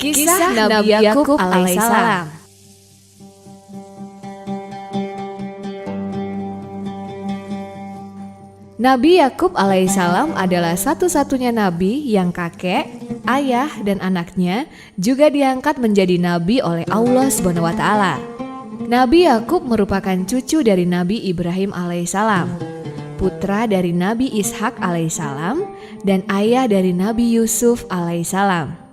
Kisah Nabi Yakub alaihissalam. Nabi Yakub alaihissalam adalah satu-satunya nabi yang kakek, ayah, dan anaknya juga diangkat menjadi nabi oleh Allah SWT. Nabi Yakub merupakan cucu dari Nabi Ibrahim alaihissalam, putra dari Nabi Ishak alaihissalam, dan ayah dari Nabi Yusuf alaihissalam.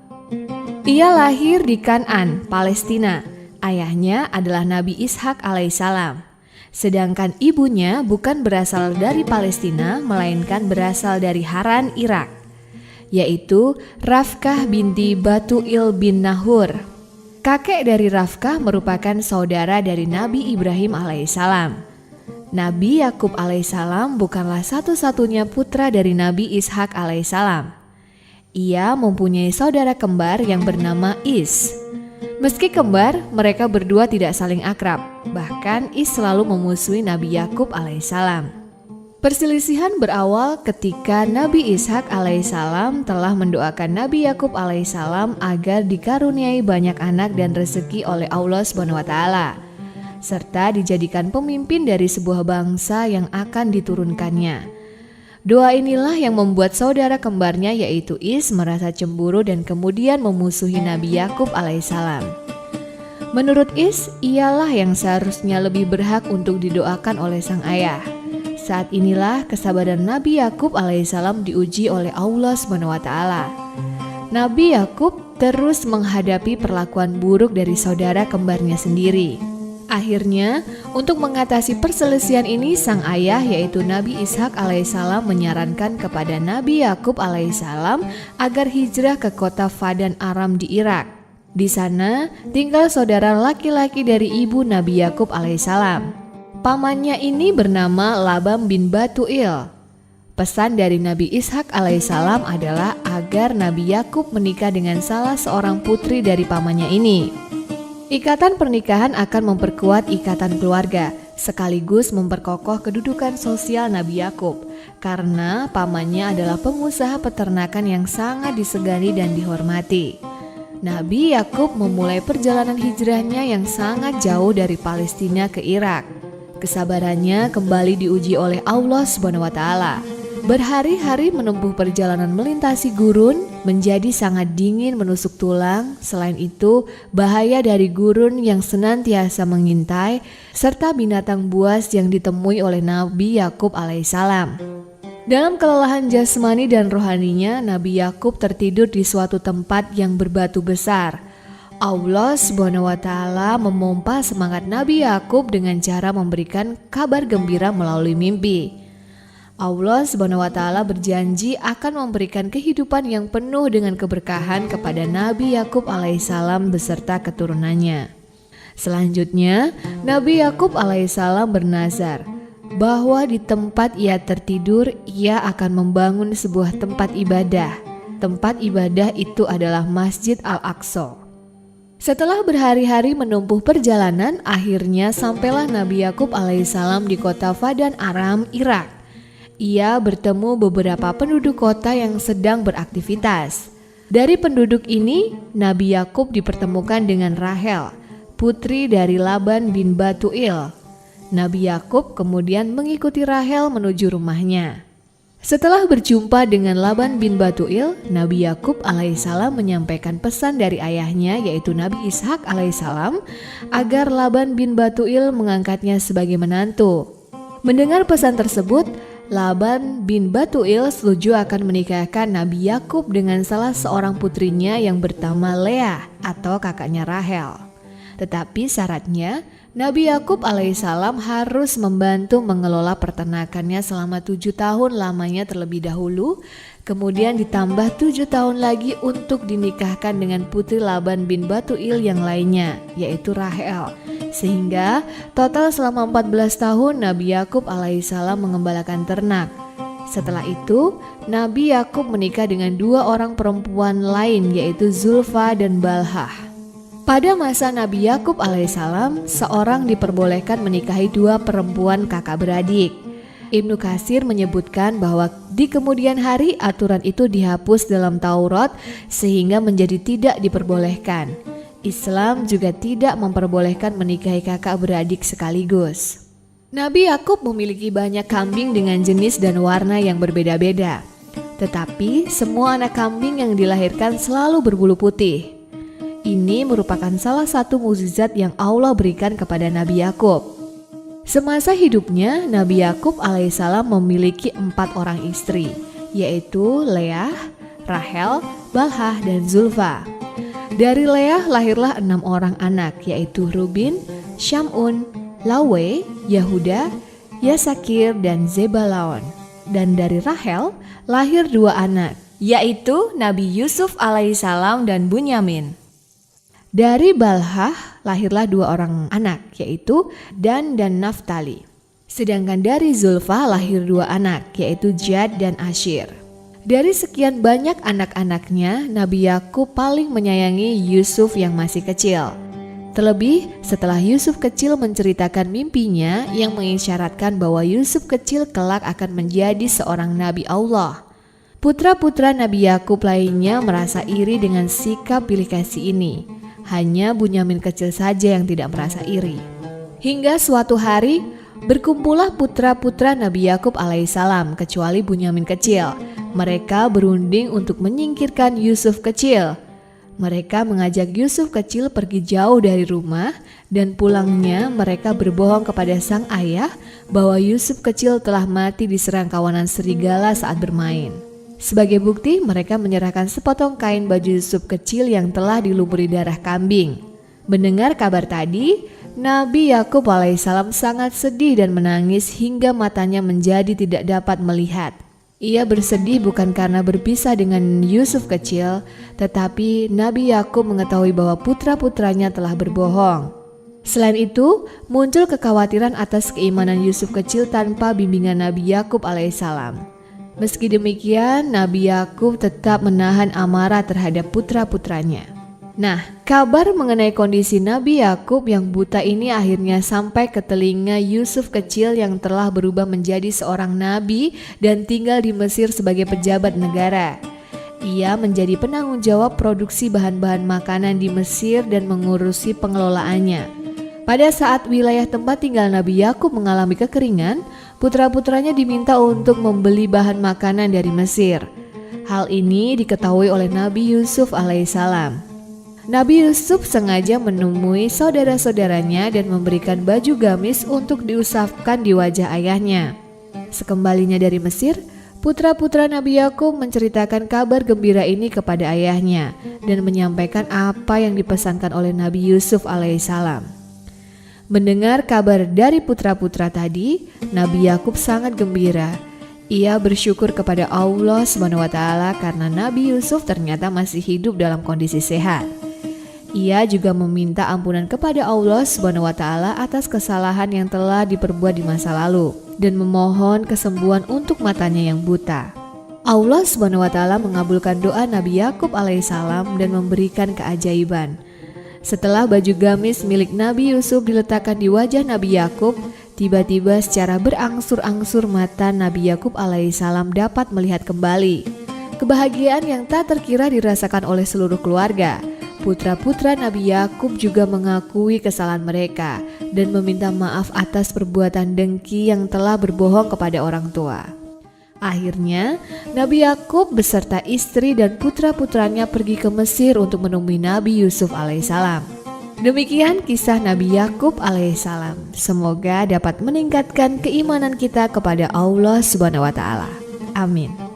Ia lahir di Kan'an, Palestina. Ayahnya adalah Nabi Ishak alaihissalam. Sedangkan ibunya bukan berasal dari Palestina, melainkan berasal dari Haran, Irak, yaitu Rafkah binti Batuil bin Nahur. Kakek dari Rafkah merupakan saudara dari Nabi Ibrahim alaihissalam. Nabi Yakub alaihissalam bukanlah satu-satunya putra dari Nabi Ishak alaihissalam. Ia mempunyai saudara kembar yang bernama Is. Meski kembar, mereka berdua tidak saling akrab. Bahkan Is selalu memusuhi Nabi Yakub alaihissalam. Perselisihan berawal ketika Nabi Ishak alaihissalam telah mendoakan Nabi Yakub alaihissalam agar dikaruniai banyak anak dan rezeki oleh Allah SWT, serta dijadikan pemimpin dari sebuah bangsa yang akan diturunkannya. Doa inilah yang membuat saudara kembarnya yaitu Is merasa cemburu dan kemudian memusuhi Nabi Yakub alaihissalam. Menurut Is, ialah yang seharusnya lebih berhak untuk didoakan oleh sang ayah. Saat inilah kesabaran Nabi Yakub alaihissalam diuji oleh Allah SWT. Nabi Yakub terus menghadapi perlakuan buruk dari saudara kembarnya sendiri. Akhirnya, untuk mengatasi perselisihan ini, sang ayah yaitu Nabi Ishak alaihissalam menyarankan kepada Nabi Yakub alaihissalam agar hijrah ke kota Padan Aram di Irak. Di sana tinggal saudara laki-laki dari ibu Nabi Yakub alaihissalam. Pamannya ini bernama Laban bin Batuil. Pesan dari Nabi Ishak alaihissalam adalah agar Nabi Yakub menikah dengan salah seorang putri dari pamannya ini. Ikatan pernikahan akan memperkuat ikatan keluarga, sekaligus memperkokoh kedudukan sosial Nabi Yakub, karena pamannya adalah pengusaha peternakan yang sangat disegani dan dihormati. Nabi Yakub memulai perjalanan hijrahnya yang sangat jauh dari Palestina ke Irak. Kesabarannya kembali diuji oleh Allah SWT. Berhari-hari menempuh perjalanan melintasi gurun menjadi sangat dingin menusuk tulang. Selain itu, bahaya dari gurun yang senantiasa mengintai serta binatang buas yang ditemui oleh Nabi Yakub alaihissalam. Dalam kelelahan jasmani dan rohaninya, Nabi Yakub tertidur di suatu tempat yang berbatu besar. Allah SWT memompa semangat Nabi Yakub dengan cara memberikan kabar gembira melalui mimpi. Allah SWT berjanji akan memberikan kehidupan yang penuh dengan keberkahan kepada Nabi Yakub alaihissalam beserta keturunannya. Selanjutnya, Nabi Yakub alaihissalam bernazar bahwa di tempat ia tertidur, ia akan membangun sebuah tempat ibadah. Tempat ibadah itu adalah Masjid Al-Aqsa. Setelah berhari-hari menempuh perjalanan, akhirnya sampailah Nabi Yakub alaihissalam di kota Padan Aram, Irak. Ia bertemu beberapa penduduk kota yang sedang beraktivitas. Dari penduduk ini, Nabi Yakub dipertemukan dengan Rahel, putri dari Laban bin Batuil. Nabi Yakub kemudian mengikuti Rahel menuju rumahnya. Setelah berjumpa dengan Laban bin Batuil, Nabi Yakub alaihissalam menyampaikan pesan dari ayahnya yaitu Nabi Ishak alaihissalam agar Laban bin Batuil mengangkatnya sebagai menantu. Mendengar pesan tersebut, Laban bin Batuil setuju akan menikahkan Nabi Yakub dengan salah seorang putrinya yang bernama Leah atau kakaknya Rahel. Tetapi syaratnya, Nabi Yakub alaihissalam harus membantu mengelola peternakannya selama 7 tahun lamanya terlebih dahulu, kemudian ditambah 7 tahun lagi untuk dinikahkan dengan putri Laban bin Batuil yang lainnya, yaitu Rahel. Sehingga total selama 14 tahun Nabi Yakub alaihissalam mengembalakan ternak. Setelah itu, Nabi Yakub menikah dengan 2 orang perempuan lain yaitu Zulfa dan Balhah. Pada masa Nabi Yakub alaihissalam, seorang diperbolehkan menikahi 2 perempuan kakak beradik. Ibnu Katsir menyebutkan bahwa di kemudian hari aturan itu dihapus dalam Taurat sehingga menjadi tidak diperbolehkan. Islam juga tidak memperbolehkan menikahi kakak beradik sekaligus. Nabi Yakub memiliki banyak kambing dengan jenis dan warna yang berbeda-beda. Tetapi semua anak kambing yang dilahirkan selalu berbulu putih. Ini merupakan salah satu mukjizat yang Allah berikan kepada Nabi Yakub. Semasa hidupnya, Nabi Yakub alaihissalam memiliki 4 orang istri, yaitu Leah, Rahel, Balhah, dan Zulfa. Dari Leah lahirlah 6 orang anak, yaitu Rubin, Syamun, Lawe, Yahuda, Yasakir, dan Zebalaon. Dan dari Rahel lahir 2 anak, yaitu Nabi Yusuf alaihissalam dan Bunyamin. Dari Balhah lahirlah 2 orang anak, yaitu Dan dan Naftali. Sedangkan dari Zulfa lahir 2 anak, yaitu Jad dan Asyir. Dari sekian banyak anak-anaknya, Nabi Yakub paling menyayangi Yusuf yang masih kecil. Terlebih setelah Yusuf kecil menceritakan mimpinya yang mengisyaratkan bahwa Yusuf kecil kelak akan menjadi seorang Nabi Allah. Putra-putra Nabi Yakub lainnya merasa iri dengan sikap bilik kasih ini. Hanya Bunyamin kecil saja yang tidak merasa iri. Hingga suatu hari, berkumpullah putra-putra Nabi Yakub alaihissalam kecuali Bunyamin kecil. Mereka berunding untuk menyingkirkan Yusuf kecil. Mereka mengajak Yusuf kecil pergi jauh dari rumah dan pulangnya mereka berbohong kepada sang ayah bahwa Yusuf kecil telah mati diserang kawanan serigala saat bermain. Sebagai bukti, mereka menyerahkan sepotong kain baju Yusuf kecil yang telah dilumuri darah kambing. Mendengar kabar tadi, Nabi Yakub alaihissalam sangat sedih dan menangis hingga matanya menjadi tidak dapat melihat. Ia bersedih bukan karena berpisah dengan Yusuf kecil, tetapi Nabi Yakub mengetahui bahwa putra-putranya telah berbohong. Selain itu, muncul kekhawatiran atas keimanan Yusuf kecil tanpa bimbingan Nabi Yakub alaihissalam. Meski demikian, Nabi Yakub tetap menahan amarah terhadap putra-putranya. Nah, kabar mengenai kondisi Nabi Yakub yang buta ini akhirnya sampai ke telinga Yusuf kecil yang telah berubah menjadi seorang nabi dan tinggal di Mesir sebagai pejabat negara. Ia menjadi penanggung jawab produksi bahan-bahan makanan di Mesir dan mengurusi pengelolaannya. Pada saat wilayah tempat tinggal Nabi Yakub mengalami kekeringan, putra-putranya diminta untuk membeli bahan makanan dari Mesir. Hal ini diketahui oleh Nabi Yusuf alaihissalam. Nabi Yusuf sengaja menemui saudara-saudaranya dan memberikan baju gamis untuk diusapkan di wajah ayahnya. Sekembalinya dari Mesir, putra-putra Nabi Yakub menceritakan kabar gembira ini kepada ayahnya dan menyampaikan apa yang dipesankan oleh Nabi Yusuf alaihissalam. Mendengar kabar dari putra-putra tadi, Nabi Yakub sangat gembira. Ia bersyukur kepada Allah SWT karena Nabi Yusuf ternyata masih hidup dalam kondisi sehat. Ia juga meminta ampunan kepada Allah SWT atas kesalahan yang telah diperbuat di masa lalu dan memohon kesembuhan untuk matanya yang buta. Allah SWT mengabulkan doa Nabi Yakub alaihissalam dan memberikan keajaiban. Setelah baju gamis milik Nabi Yusuf diletakkan di wajah Nabi Yakub, tiba-tiba secara berangsur-angsur mata Nabi Yakub alaihissalam dapat melihat kembali. Kebahagiaan yang tak terkira dirasakan oleh seluruh keluarga. Putra-putra Nabi Yakub juga mengakui kesalahan mereka dan meminta maaf atas perbuatan dengki yang telah berbohong kepada orang tua. Akhirnya, Nabi Yakub beserta istri dan putra-putranya pergi ke Mesir untuk menemui Nabi Yusuf alaihissalam. Demikian kisah Nabi Yakub alaihissalam. Semoga dapat meningkatkan keimanan kita kepada Allah SWT. Amin.